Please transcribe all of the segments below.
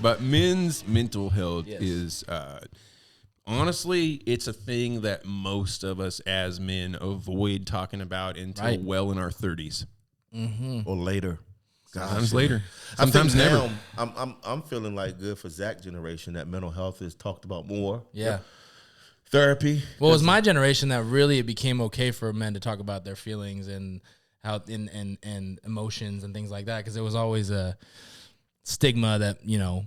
But men's mental health is, honestly, it's a thing that most of us as men avoid talking about until well in our 30s. Or later. Sometimes later. Sometimes never. I'm feeling like good for Zach generation that mental health is talked about more. Yeah. Therapy. Well, it was my generation that really it became okay for men to talk about their feelings and how and emotions and things like that, because it was always a stigma that, you know,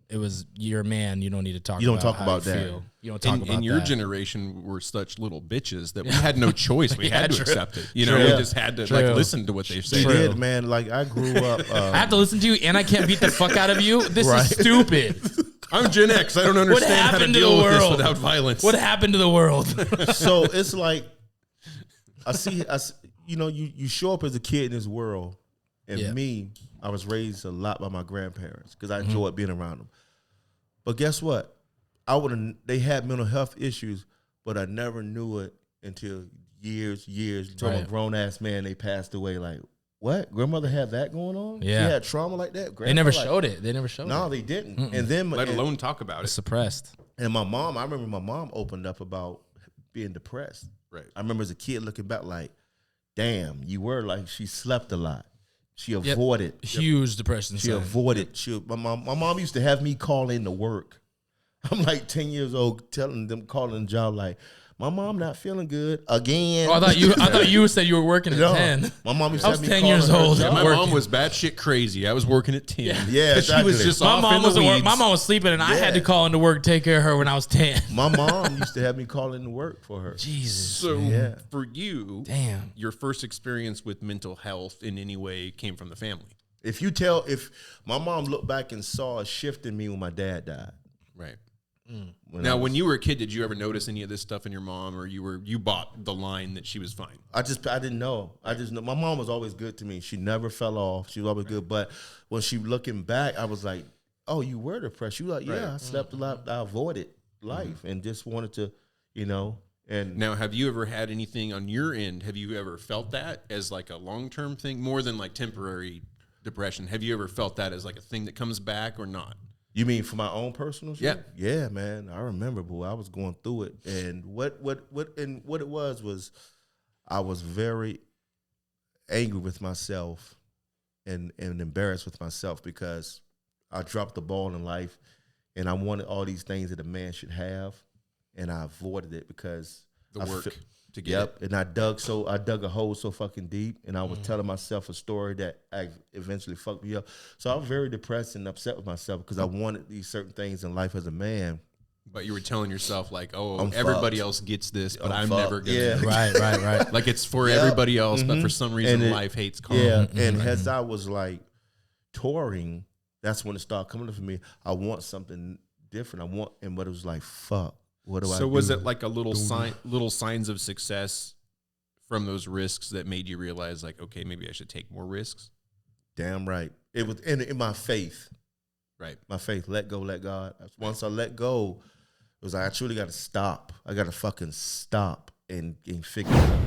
it was, you're a man, you don't need to talk. You don't talk about that. Feel. You don't talk about that. And your generation were such little bitches that we had no choice. We had to accept it. You know, we just had to like listen to what they said. They did, man. Like I grew up. I have to listen to you, and I can't beat the fuck out of you. This is stupid. I'm Gen X. I don't understand how to deal with this without violence. What happened to the world? So it's like I see. You know, you show up as a kid in this world, and me, I was raised a lot by my grandparents because I enjoyed being around them. But guess what? They had mental health issues, but I never knew it until years. From a grown ass man, they passed away. Like, what? Grandmother had that going on? Yeah. She had trauma like that? They never showed it. No, they didn't. And then let alone talk about it. Suppressed. And my mom, I remember my mom opened up about being depressed. Right. I remember as a kid looking back like, damn, you were like, she slept a lot. She avoided. Huge depression. She avoided. My mom used to have me call in to work. I'm like 10 years old, telling them, calling the job like, my mom not feeling good again. Oh, I thought you said you were working at 10. My mom used to have me 10 years old. Yeah, my mom was batshit crazy. I was working at 10. Yeah, exactly. She was just my mom was sleeping, and I had to call into work, take care of her when I was 10. My mom used to have me call in to work for her. Jesus. So for you, damn, your first experience with mental health in any way came from the family. If my mom looked back and saw a shift in me when my dad died. Right. When you were a kid, did you ever notice any of this stuff in your mom, or you bought the line that she was fine? I didn't know. I just know my mom was always good to me. She never fell off. She was always good. But when she looking back, I was like, oh, you were depressed. You were like, yeah, I slept a lot. I avoided life and just wanted to, you know. And now, have you ever had anything on your end? Have you ever felt that as like a long-term thing, more than like temporary depression? Have you ever felt that as like a thing that comes back or not? You mean for my own personal shit? Yeah. Yeah, man. I remember, boy, I was going through it. And what it was I was very angry with myself and embarrassed with myself because I dropped the ball in life and I wanted all these things that a man should have, and I avoided it because to get it. And I dug a hole so fucking deep, and I was telling myself a story that eventually fucked me up. So I was very depressed and upset with myself because I wanted these certain things in life as a man. But you were telling yourself like, oh, everybody else gets this, but I'm never gonna. Yeah. Right. Like it's for everybody else, but for some reason life hates karma. Yeah, and as I was like touring, that's when it started coming up for me. I want something different. But it was like, fuck. What do I do? So was it like a little signs of success from those risks that made you realize like, okay, maybe I should take more risks? Damn right. It was in my faith. Right. My faith. Let go, let God. Once I let go, it was like I truly got to stop. I got to fucking stop and figure it out.